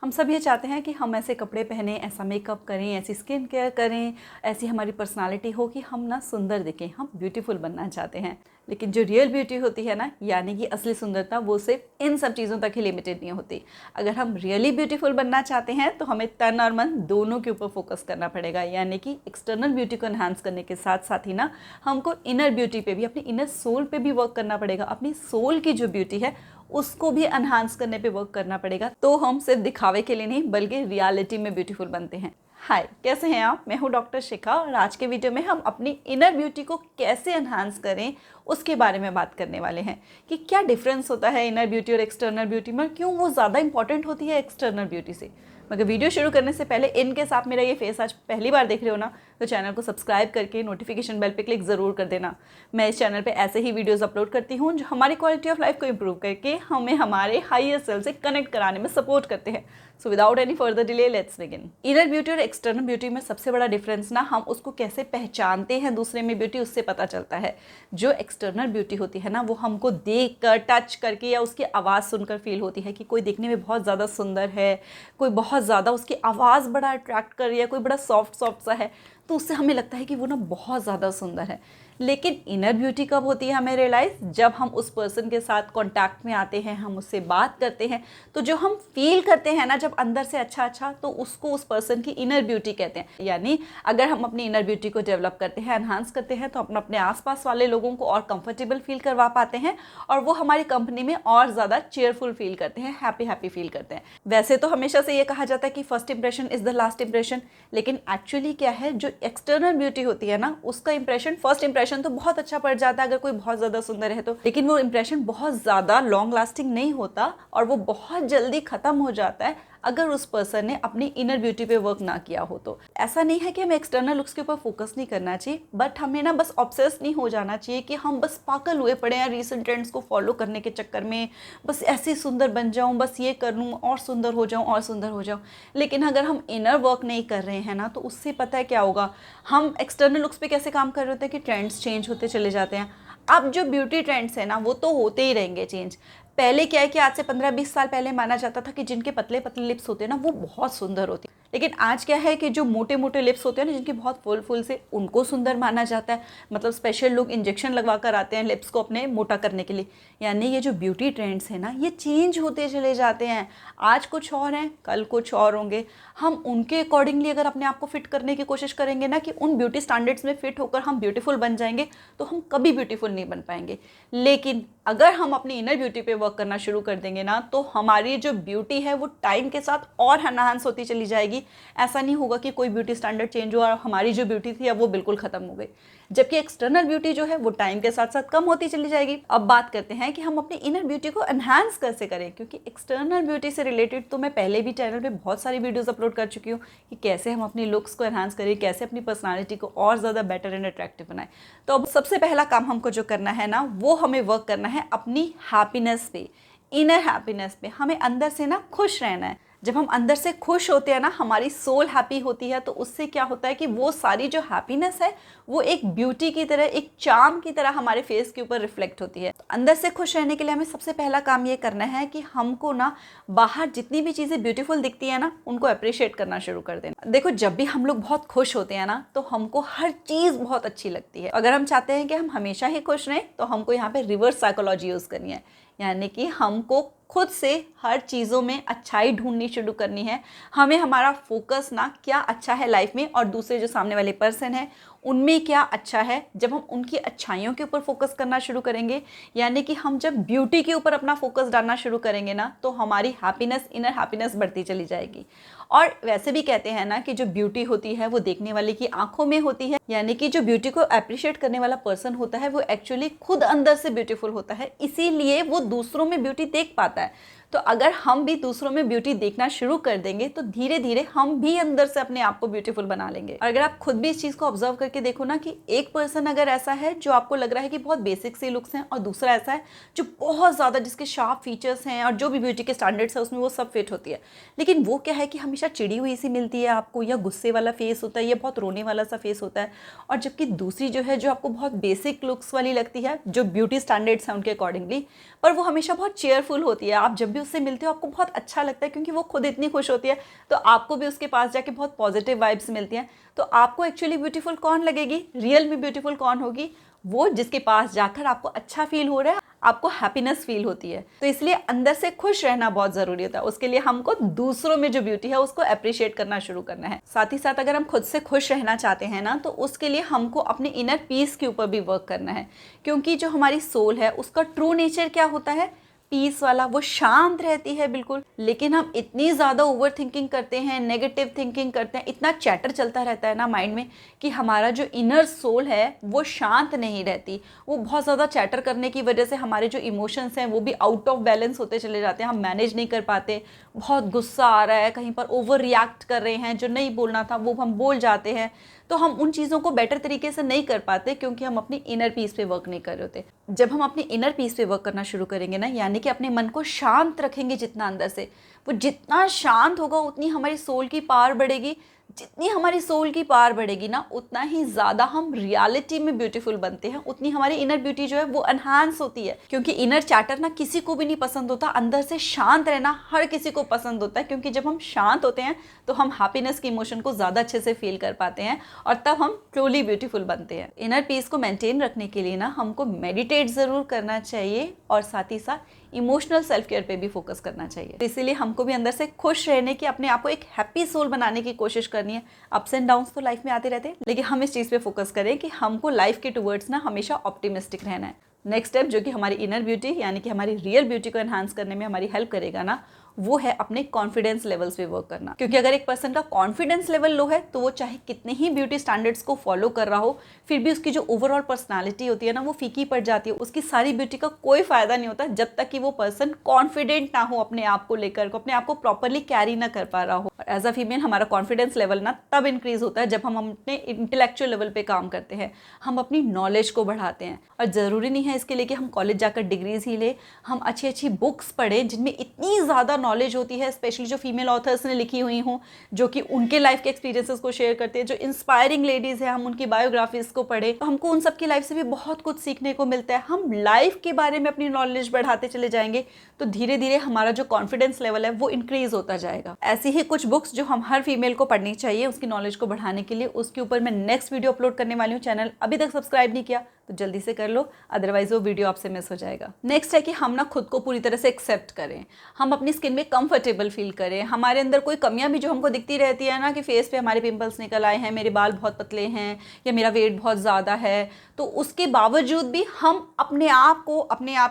हम सब ये चाहते हैं कि हम ऐसे कपड़े पहने, ऐसा मेकअप करें, ऐसी स्किन केयर करें, ऐसी हमारी पर्सनालिटी हो कि हम ना सुंदर दिखें, हम ब्यूटीफुल बनना चाहते हैं। लेकिन जो रियल ब्यूटी होती है ना, यानी कि असली सुंदरता, वो सिर्फ इन सब चीज़ों तक ही लिमिटेड नहीं होती। अगर हम रियली ब्यूटीफुल बनना चाहते हैं तो हमें तन और मन दोनों के ऊपर फोकस करना पड़ेगा। यानी कि एक्सटर्नल ब्यूटी को एनहांस करने के साथ साथ ही ना हमको इनर ब्यूटी पे भी, अपनी इनर सोल पे भी वर्क करना पड़ेगा। अपनी सोल की जो ब्यूटी है उसको भी एनहांस करने पे वर्क करना पड़ेगा। तो हम सिर्फ दिखावे के लिए नहीं बल्कि रियलिटी में ब्यूटीफुल बनते हैं। हाय, कैसे हैं आप? मैं हूँ डॉक्टर शिखा और आज के वीडियो में हम अपनी इनर ब्यूटी को कैसे एनहांस करें उसके बारे में बात करने वाले हैं कि क्या डिफरेंस होता है इनर ब्यूटी और एक्सटर्नल ब्यूटी में, क्यों वो ज़्यादा इंपॉर्टेंट होती है एक्सटर्नल ब्यूटी से। मगर वीडियो शुरू करने से पहले इनके साथ मेरा ये फेस आज पहली बार देख रहे हो ना, तो चैनल को सब्सक्राइब करके नोटिफिकेशन बेल पे क्लिक ज़रूर कर देना। मैं इस चैनल पे ऐसे ही वीडियोस अपलोड करती हूँ जो हमारी क्वालिटी ऑफ लाइफ को इम्प्रूव करके हमें हमारे हायर सेल्फ से कनेक्ट कराने में सपोर्ट करते हैं। So without any further delay let's begin. Inner beauty और एक्सटर्नल ब्यूटी में सबसे बड़ा डिफरेंस ना हम उसको कैसे पहचानते हैं दूसरे में ब्यूटी, उससे पता चलता है। जो एक्सटर्नल ब्यूटी होती है ना, वो हमको देख कर, टच करके या उसकी आवाज़ सुनकर फील होती है कि कोई देखने में बहुत ज़्यादा सुंदर है, कोई बहुत ज़्यादा उसकी आवाज़ बड़ा अट्रैक्ट कर रही है, कोई बड़ा सॉफ्ट सॉफ्ट सा है, तो उससे हमें लगता है कि वो ना बहुत ज़्यादा सुंदर है। लेकिन इनर ब्यूटी कब होती है हमें रियलाइज़, जब हम उस पर्सन के साथ कांटेक्ट में आते हैं, हम उससे बात करते हैं, तो जो हम फील करते हैं ना जब अंदर से अच्छा, तो उसको उस पर्सन की इनर ब्यूटी कहते हैं। यानी अगर हम अपनी इनर ब्यूटी को डेवलप करते हैं, एनहांस करते हैं, तो अपने आसपास वाले लोगों को और कंफर्टेबल फील करवा पाते हैं और वो हमारी कंपनी में और ज़्यादा चेयरफुल फील करते हैं, हैप्पी फील करते हैं। वैसे तो हमेशा से ये कहा जाता है कि first impression is the last impression, लेकिन एक्चुअली क्या है, जो एक्सटर्नल ब्यूटी होती है ना, उसका इंप्रेशन, फर्स्ट इंप्रेशन तो बहुत अच्छा पड़ जाता है अगर कोई बहुत ज़्यादा सुंदर है तो, लेकिन वो इंप्रेशन बहुत ज़्यादा लॉन्ग लास्टिंग नहीं होता और वो बहुत जल्दी ख़त्म हो जाता है अगर उस पर्सन ने अपनी इनर ब्यूटी पे वर्क ना किया हो। तो ऐसा नहीं है कि हमें एक्सटर्नल लुक्स के ऊपर फोकस नहीं करना चाहिए, बट हमें ना बस ऑब्सेस नहीं हो जाना चाहिए कि हम बस पागल हुए पड़े हैं रीसेंट ट्रेंड्स को फॉलो करने के चक्कर में, बस ऐसे सुंदर बन जाऊं, बस ये कर लूँ और सुंदर हो जाऊं और सुंदर हो जाऊं। लेकिन अगर हम इनर वर्क नहीं कर रहे हैं ना, तो उससे पता है क्या होगा, हम एक्सटर्नल लुक्स पे कैसे काम कर रहे होते हैं कि ट्रेंड्स चेंज होते चले जाते हैं। अब जो ब्यूटी ट्रेंड्स है ना, वो तो होते ही रहेंगे चेंज। पहले क्या है कि आज से 15-20 साल पहले माना जाता था कि जिनके पतले पतले लिप्स होते हैं ना, वो बहुत सुंदर होती है। लेकिन आज क्या है कि जो मोटे मोटे लिप्स होते हैं ना, जिनके बहुत फुल से, उनको सुंदर माना जाता है। मतलब स्पेशल लोग इंजेक्शन लगवा कर आते हैं लिप्स को अपने मोटा करने के लिए। यानी ये जो ब्यूटी ट्रेंड्स हैं ना, ये चेंज होते चले जाते हैं। आज कुछ और हैं, कल कुछ और होंगे। हम उनके अकॉर्डिंगली अगर अपने आप को फिट करने की कोशिश करेंगे ना, कि उन ब्यूटी स्टैंडर्ड्स में फिट होकर हम ब्यूटीफुल बन जाएंगे, तो हम कभी ब्यूटीफुल नहीं बन पाएंगे। लेकिन अगर हम अपनी इनर ब्यूटी पे वर्क करना शुरू कर देंगे ना, तो हमारी जो ब्यूटी है वो टाइम के साथ और एनहांस होती चली जाएगी। ऐसा नहीं होगा कि कोई ब्यूटी स्टैंडर्ड चेंज हुआ और हमारी जो ब्यूटी थी अब वो बिल्कुल ख़त्म हो गई। जबकि एक्सटर्नल ब्यूटी जो है वो टाइम के साथ साथ कम होती चली जाएगी। अब बात करते हैं कि हम अपनी इनर ब्यूटी को एनहांस कैसे करें, क्योंकि एक्सटर्नल ब्यूटी से रिलेटेड तो मैं पहले भी चैनल पे बहुत सारी वीडियोस अपलोड कर चुकी हूँ कि कैसे हम अपनी लुक्स को एनहांस करें, कैसे अपनी पर्सनालिटी को और ज़्यादा बेटर एंड अट्रैक्टिव बनाएं। तो अब सबसे पहला काम हमको जो करना है ना, वो हमें वर्क करना है अपनी हैप्पीनेस पे, इनर हैप्पीनेस पे। हमें अंदर से ना खुश रहना है। जब हम अंदर से खुश होते हैं ना, हमारी सोल हैप्पी होती है, तो उससे क्या होता है कि वो सारी जो हैप्पीनेस है वो एक ब्यूटी की तरह, एक चार्म की तरह हमारे फेस के ऊपर रिफ्लेक्ट होती है। तो अंदर से खुश रहने के लिए हमें सबसे पहला काम ये करना है कि हमको ना बाहर जितनी भी चीज़ें ब्यूटीफुल दिखती है ना, उनको अप्रिशिएट करना शुरू कर देना। देखो, जब भी हम लोग बहुत खुश होते हैं ना, तो हमको हर चीज़ बहुत अच्छी लगती है। अगर हम चाहते हैं कि हम हमेशा ही खुश रहें, तो हमको यहाँ पे रिवर्स साइकोलॉजी यूज़ करनी है। यानी कि हमको खुद से हर चीज़ों में अच्छाई ढूंढनी शुरू करनी है। हमें हमारा फोकस ना क्या अच्छा है लाइफ में और दूसरे जो सामने वाले पर्सन है उनमें क्या अच्छा है, जब हम उनकी अच्छाइयों के ऊपर फोकस करना शुरू करेंगे, यानी कि हम जब ब्यूटी के ऊपर अपना फोकस डालना शुरू करेंगे ना, तो हमारी हैप्पीनेस, इनर हैप्पीनेस बढ़ती चली जाएगी। और वैसे भी कहते हैं ना कि जो ब्यूटी होती है वो देखने वाले की आंखों में होती है। यानी कि जो ब्यूटी को अप्रिशिएट करने वाला पर्सन होता है वो एक्चुअली खुद अंदर से ब्यूटीफुल होता है, इसीलिए वो दूसरों में ब्यूटी देख पाता है। तो अगर हम भी दूसरों में ब्यूटी देखना शुरू कर देंगे, तो धीरे धीरे हम भी अंदर से अपने आप को ब्यूटीफुल बना लेंगे। और अगर आप खुद भी इस चीज़ को ऑब्जर्व करके देखो ना, कि एक पर्सन अगर ऐसा है जो आपको लग रहा है कि बहुत बेसिक से लुक्स हैं, और दूसरा ऐसा है जो बहुत ज़्यादा, जिसके शार्प फीचर्स हैं और जो भी ब्यूटी के स्टैंडर्ड्स है उसमें वो सब फिट होती है, लेकिन वो क्या है कि हमेशा चिड़ी हुई सी मिलती है आपको, या गुस्से वाला फेस होता है, या बहुत रोने वाला सा फेस होता है। और जबकि दूसरी जो है, जो आपको बहुत बेसिक लुक्स वाली लगती है, जो ब्यूटी स्टैंडर्ड्स हैं उनके अकॉर्डिंगली, पर वो हमेशा बहुत चेयरफुल होती है। आप जब भी भी उससे मिलते हो आपको बहुत अच्छा लगता है, क्योंकि वो खुद इतनी खुश होती है तो आपको भी उसके पास जाके बहुत पॉजिटिव वाइब्स मिलती हैं। तो आपको एक्चुअली ब्यूटीफुल कौन लगेगी, रियल में ब्यूटीफुल कौन होगी, वो जिसके पास जाकर आपको अच्छा फील हो रहा है, आपको हैप्पीनेस फील होती है। तो इसलिए अंदर से खुश रहना बहुत ज़रूरी होता है। उसके लिए हमको दूसरों में जो ब्यूटी है उसको अप्रिशिएट करना शुरू करना है। साथ ही साथ अगर हम खुद से खुश रहना चाहते हैं ना, तो उसके लिए हमको अपने इनर पीस के ऊपर भी वर्क करना है, क्योंकि जो हमारी सोल है उसका ट्रू नेचर क्या होता है, पीस वाला, वो शांत रहती है बिल्कुल। लेकिन हम इतनी ज़्यादा ओवर थिंकिंग करते हैं, नेगेटिव थिंकिंग करते हैं, इतना चैटर चलता रहता है ना माइंड में कि हमारा जो इनर सोल है वो शांत नहीं रहती। वो बहुत ज़्यादा चैटर करने की वजह से हमारे जो इमोशंस हैं वो भी आउट ऑफ बैलेंस होते चले जाते हैं, हम मैनेज नहीं कर पाते। बहुत गुस्सा आ रहा है, कहीं पर ओवर रिएक्ट कर रहे हैं, जो नहीं बोलना था वो हम बोल जाते हैं। तो हम उन चीज़ों को बेटर तरीके से नहीं कर पाते, क्योंकि हम अपनी इनर पीस पे वर्क नहीं कर रहे होते। जब हम अपनी इनर पीस पे वर्क करना शुरू करेंगे ना, यानी कि अपने मन को शांत रखेंगे जितना अंदर से, वो जितना शांत होगा उतनी हमारी सोल की पावर बढ़ेगी। जितनी हमारी सोल की पावर बढ़ेगी ना, उतना ही ज़्यादा हम रियलिटी में ब्यूटीफुल बनते हैं, उतनी हमारी इनर ब्यूटी जो है वो एनहांस होती है। क्योंकि इनर चैटर ना किसी को भी नहीं पसंद होता, अंदर से शांत रहना हर किसी को पसंद होता है। क्योंकि जब हम शांत होते हैं तो हम हैप्पीनेस के इमोशन को ज़्यादा अच्छे से फील कर पाते हैं, और तब हम ट्रूली ब्यूटीफुल बनते हैं। इनर पीस को मेंटेन रखने के लिए ना हमको मेडिटेट ज़रूर करना चाहिए, और साथ ही साथ इमोशनल सेल्फ केयर पे भी फोकस करना चाहिए। तो इसीलिए हमको भी अंदर से खुश रहने की, अपने आप को एक हैप्पी सोल बनाने की कोशिश करनी है। अप्स एंड डाउन्स तो लाइफ में आते रहते हैं, लेकिन हम इस चीज़ पे फोकस करें कि हमको लाइफ के टुवर्ड्स ना हमेशा ऑप्टिमिस्टिक रहना है। नेक्स्ट स्टेप जो कि हमारी इनर ब्यूटी यानी कि हमारी रियल ब्यूटी को एनहांस करने में हमारी हेल्प करेगा ना, वो है अपने कॉन्फिडेंस लेवल्स पे वर्क करना। क्योंकि अगर एक पर्सन का कॉन्फिडेंस लेवल लो है तो वो चाहे कितने ही ब्यूटी स्टैंडर्ड्स को फॉलो कर रहा हो, फिर भी उसकी जो ओवरऑल पर्सनालिटी होती है ना वो फीकी पड़ जाती है। उसकी सारी ब्यूटी का कोई फायदा नहीं होता जब तक कि वो पर्सन कॉन्फिडेंट ना हो अपने आप को लेकर, अपने आप को प्रॉपरली कैरी ना कर पा रहा हो। और एज अ फीमेल हमारा कॉन्फिडेंस लेवल ना तब इंक्रीज होता है जब हम अपने इंटेलेक्चुअल लेवल पे काम करते हैं, हम अपनी नॉलेज को बढ़ाते हैं। और ज़रूरी नहीं है इसके लिए कि हम कॉलेज जाकर डिग्रीज ही ले, हम अच्छी अच्छी बुक्स पढ़ें जिनमें इतनी ज़्यादा नॉलेज होती है, स्पेशली जो फीमेल ऑथर्स ने लिखी हुई हों, जो कि उनके लाइफ के एक्सपीरियंसेस को शेयर करते हैं, जो इंस्पायरिंग लेडीज़ हैं, हम उनकी बायोग्राफीज को पढ़ें तो हमको उन सबकी लाइफ से भी बहुत कुछ सीखने को मिलता है। हम लाइफ के बारे में अपनी नॉलेज बढ़ाते चले जाएंगे तो धीरे धीरे हमारा जो कॉन्फिडेंस लेवल है वो इंक्रीज होता जाएगा। ऐसी ही कुछ बुक्स जो हम हर फीमेल को पढ़नी चाहिए उसकी नॉलेज को बढ़ाने के लिए, उसके ऊपर मैं नेक्स्ट वीडियो अपलोड करने वाली हूँ। चैनल अभी तक सब्सक्राइब नहीं किया तो जल्दी से कर लो, अदरवाइज वो वीडियो आपसे मिस हो जाएगा। नेक्स्ट है कि हम ना खुद को पूरी तरह से एक्सेप्ट करें, हम अपनी स्किन में कंफर्टेबल फील करें। हमारे अंदर कोई कमियां भी जो हमको दिखती रहती है ना, कि फेस पे हमारे पिंपल्स निकल आए हैं, मेरे बाल बहुत पतले हैं, या मेरा वेट बहुत ज़्यादा है, तो उसके बावजूद भी हम अपने आप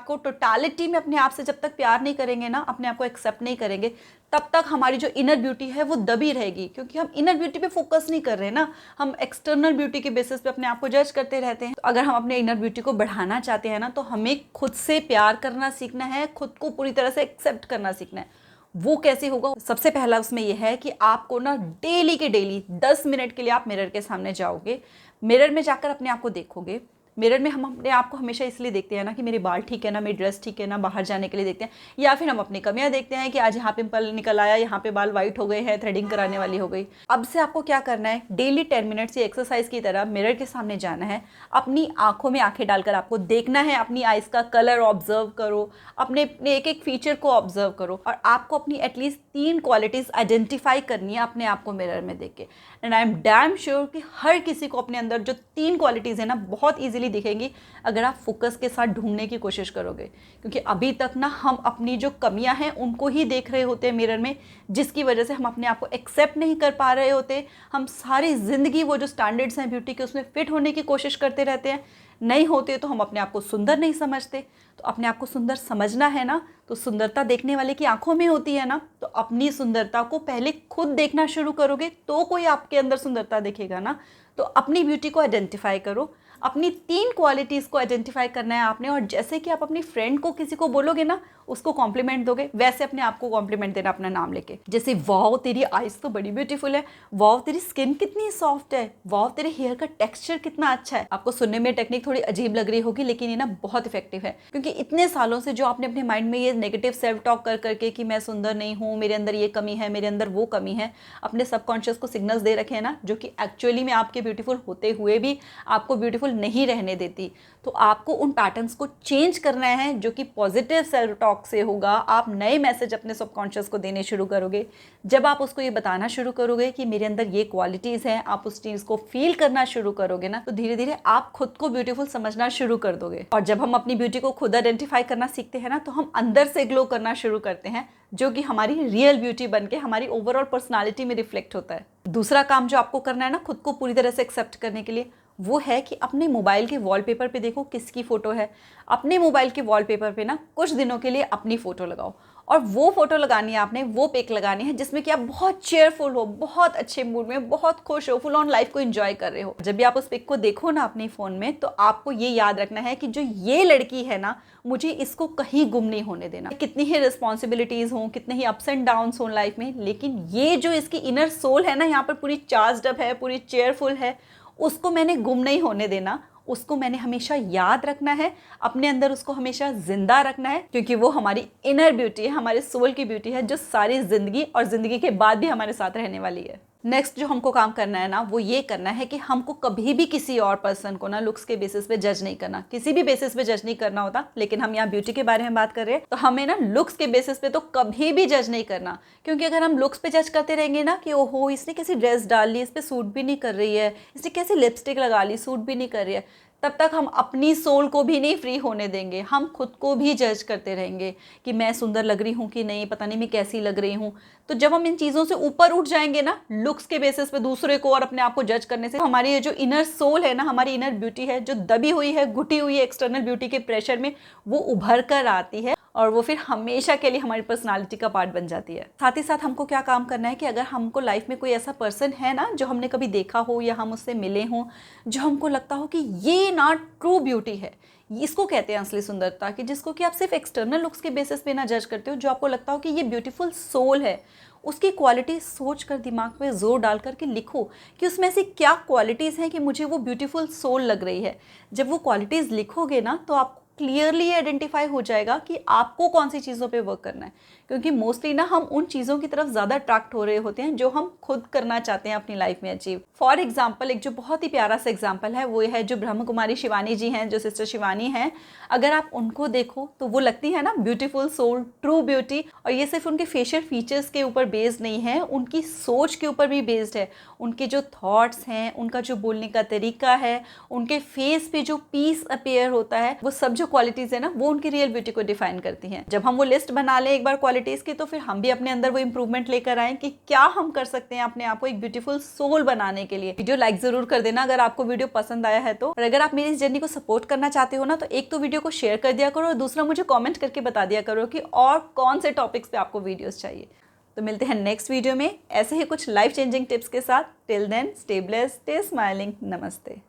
को टोटालिटी में अपने आप से जब तक प्यार नहीं करेंगे ना, अपने आप को एक्सेप्ट नहीं करेंगे, तब तक हमारी जो इनर ब्यूटी है वो दबी रहेगी। क्योंकि हम इनर ब्यूटी पे फोकस नहीं कर रहे हैं ना, हम एक्सटर्नल ब्यूटी के बेसिस पे अपने आप को जज करते रहते हैं। तो अगर हम अपने इनर ब्यूटी को बढ़ाना चाहते हैं ना, तो हमें खुद से प्यार करना सीखना है, खुद को पूरी तरह से एक्सेप्ट करना सीखना है। वो कैसे होगा? सबसे पहला उसमें यह है कि आपको ना डेली के डेली 10 मिनट के लिए आप मिरर के सामने जाओगे, मिरर में जाकर अपने आप को देखोगे। मिरर में हम अपने आप को हमेशा इसलिए देखते हैं ना कि मेरे बाल ठीक है ना, मेरी ड्रेस ठीक है ना, बाहर जाने के लिए देखते हैं, या फिर हम अपनी कमियां देखते हैं कि आज यहाँ पिंपल निकल आया, यहाँ पे बाल वाइट हो गए हैं, थ्रेडिंग कराने वाली हो गई। अब से आपको क्या करना है, डेली 10 मिनट्स ये एक्सरसाइज की तरह मिरर के सामने जाना है, अपनी आंखों में आंखें डालकर आपको देखना है, अपनी आइज़ का कलर ऑब्जर्व करो, अपने एक एक फीचर को ऑब्जर्व करो, और आपको अपनी एटलीस्ट 3 क्वालिटीज़ आइडेंटिफाई करनी है अपने आप को मिरर में देख के। And I am damn sure कि हर किसी को अपने अंदर जो 3 क्वालिटीज़ है ना बहुत ईजिली दिखेंगी अगर आप फोकस के साथ ढूंढने की कोशिश करोगे। क्योंकि अभी तक ना हम अपनी जो कमियां हैं उनको ही देख रहे होते हैं मिरर में, जिसकी वजह से हम अपने आप को एक्सेप्ट नहीं कर पा रहे होते। हम सारी ज़िंदगी वो जो स्टैंडर्ड्स हैं ब्यूटी के उसमें फिट होने की कोशिश करते रहते हैं, नहीं होते तो हम अपने आप को सुंदर नहीं समझते। तो अपने आप को सुंदर समझना है ना, तो सुंदरता देखने वाले की आंखों में होती है ना, तो अपनी सुंदरता को पहले खुद देखना शुरू करोगे तो कोई आपके अंदर सुंदरता देखेगा ना। तो अपनी ब्यूटी को आइडेंटिफाई करो, अपनी 3 क्वालिटीज़ को आइडेंटिफाई करना है आपने। और जैसे कि आप अपनी फ्रेंड को किसी को बोलोगे ना, उसको कॉम्प्लीमेंट दोगे, वैसे अपने आप को कॉम्प्लीमेंट देना अपना नाम लेके। जैसे वाओ तेरी आइज़ तो बड़ी ब्यूटीफुल है, वाओ तेरी स्किन कितनी सॉफ्ट है, वाओ तेरे हेयर का टेक्सचर कितना अच्छा है। आपको सुनने में टेक्निक थोड़ी अजीब लग रही होगी, लेकिन ये ना बहुत इफेक्टिव है। क्योंकि इतने सालों से जो आपने अपने माइंड में ये नेगेटिव सेल्फ टॉक कर करके कि मैं सुंदर नहीं हूँ, मेरे अंदर ये कमी है, मेरे अंदर वो कमी है, अपने सबकॉन्शियस को सिग्नल्स दे रखे हैं ना, जो कि एक्चुअली में आपके ब्यूटीफुल होते हुए भी आपको ब्यूटीफुल नहीं रहने देती। तो आपको उन पैटर्न्स को चेंज करना है जो कि पॉजिटिव सेल्फ टॉक टॉक से होगा, आप नए मैसेज अपने सबकॉन्शियस को देने शुरू करोगे। जब आप उसको ये बताना शुरू करोगे कि मेरे अंदर ये क्वालिटीज़ हैं, आप उस चीज़ को फील करना शुरू करोगे ना, तो धीरे धीरे आप खुद को ब्यूटीफुल समझना शुरू कर दोगे। और जब हम अपनी ब्यूटी को खुद आइडेंटिफाई करना सीखते हैं ना, तो हम अंदर से ग्लो करना शुरू करते हैं, जो कि हमारी रियल ब्यूटी बन के हमारी ओवरऑल पर्सनालिटी में रिफ्लेक्ट होता है। दूसरा काम जो आपको करना है ना खुद को पूरी तरह से एक्सेप्ट करने के लिए, वो है कि अपने मोबाइल के वॉलपेपर पे देखो किसकी फ़ोटो है। अपने मोबाइल के वॉलपेपर पे ना कुछ दिनों के लिए अपनी फ़ोटो लगाओ, और वो फ़ोटो लगानी है आपने, वो पिक लगानी है जिसमें कि आप बहुत चेयरफुल हो, बहुत अच्छे मूड में, बहुत खुश हो, फुल ऑन लाइफ को एंजॉय कर रहे हो। जब भी आप उस पिक को देखो ना अपने फ़ोन में, तो आपको ये याद रखना है कि जो ये लड़की है ना, मुझे इसको कहीं गुम नहीं होने देना। कितनी ही रिस्पॉन्सिबिलिटीज़ हों, कितने ही अप्स एंड डाउन्स हों लाइफ में, लेकिन ये जो इसकी इनर सोल है ना, यहाँ पर पूरी चार्ज्ड अप है, पूरी चेयरफुल है, उसको मैंने गुम नहीं होने देना। उसको मैंने हमेशा याद रखना है, अपने अंदर उसको हमेशा जिंदा रखना है, क्योंकि वो हमारी इनर ब्यूटी है, हमारे सोल की ब्यूटी है, जो सारी जिंदगी और जिंदगी के बाद भी हमारे साथ रहने वाली है। नेक्स्ट जो हमको काम करना है ना, वो ये करना है कि हमको कभी भी किसी और पर्सन को ना लुक्स के बेसिस पे जज नहीं करना, किसी भी बेसिस पे जज नहीं करना होता। लेकिन हम यहाँ ब्यूटी के बारे में बात कर रहे हैं, तो हमें ना लुक्स के बेसिस पे तो कभी भी जज नहीं करना। क्योंकि अगर हम लुक्स पे जज करते रहेंगे ना कि ओहो इसने कैसी ड्रेस डाल ली, इस पर सूट भी नहीं कर रही है, इसने कैसी लिपस्टिक लगा ली, सूट भी नहीं कर रही है, तब तक हम अपनी सोल को भी नहीं फ्री होने देंगे। हम खुद को भी जज करते रहेंगे कि मैं सुंदर लग रही हूँ कि नहीं, पता नहीं मैं कैसी लग रही हूँ। तो जब हम इन चीज़ों से ऊपर उठ जाएंगे ना, लुक्स के बेसिस पे दूसरे को और अपने आप को जज करने से, हमारी ये जो इनर सोल है ना, हमारी इनर ब्यूटी है, जो दबी हुई है, घुटी हुई है एक्सटर्नल ब्यूटी के प्रेशर में, वो उभर कर आती है और वो फिर हमेशा के लिए हमारी पर्सनालिटी का पार्ट बन जाती है। साथ ही साथ हमको क्या काम करना है कि अगर हमको लाइफ में कोई ऐसा पर्सन है ना, जो हमने कभी देखा हो या हम उससे मिले हों, जो हमको लगता हो कि ये ना ट्रू ब्यूटी है, इसको कहते हैं असली सुंदरता, कि जिसको कि आप सिर्फ एक्सटर्नल लुक्स के बेसिस पे ना जज करते हो, जो आपको लगता हो कि ये ब्यूटीफुल सोल है, उसकी क्वालिटी सोच कर दिमाग में जोर डाल करके लिखो कि उसमें ऐसी क्या क्वालिटीज़ हैं कि मुझे वो ब्यूटीफुल सोल लग रही है। जब वो क्वालिटीज़ लिखोगे ना, तो आपको क्लियरली आइडेंटिफाई हो जाएगा कि आपको कौन सी चीज़ों पे वर्क करना है। क्योंकि मोस्टली ना हम उन चीज़ों की तरफ ज़्यादा अट्रैक्ट हो रहे होते हैं जो हम खुद करना चाहते हैं अपनी लाइफ में अचीव। फॉर एग्जाम्पल, एक जो बहुत ही प्यारा सा एग्जाम्पल है वो है जो ब्रह्म कुमारी शिवानी जी हैं, जो सिस्टर शिवानी हैं। अगर आप उनको देखो तो वो लगती है ना ब्यूटीफुल सोल, ट्रू ब्यूटी। और ये सिर्फ उनके फेशियल फीचर्स के ऊपर बेस्ड नहीं है, उनकी सोच के ऊपर भी बेस्ड है। उनके जो थॉट्स हैं, उनका जो बोलने का तरीका है, उनके फेस पे जो पीस अपीयर होता है, वो सब जो क्वालिटीज़ है ना, वो उनकी रियल ब्यूटी को डिफाइन करती हैं। जब हम वो लिस्ट बना लें एक बार क्वालिटीज़ की, तो फिर हम भी अपने अंदर वो इंप्रूवमेंट लेकर आएँ कि क्या हम कर सकते हैं अपने आप को एक ब्यूटीफुल सोल बनाने के लिए। वीडियो लाइक ज़रूर कर देना अगर आपको वीडियो पसंद आया है तो। और अगर आप मेरी इस जर्नी को सपोर्ट करना चाहते हो ना, तो एक तो वीडियो को शेयर कर दिया करो, और दूसरा मुझे कॉमेंट करके बता दिया करो कि और कौन से टॉपिक्स पे आपको वीडियोज़ चाहिए। तो मिलते हैं नेक्स्ट वीडियो में ऐसे ही कुछ लाइफ चेंजिंग टिप्स के साथ। Till then, stay blessed, stay smiling. नमस्ते।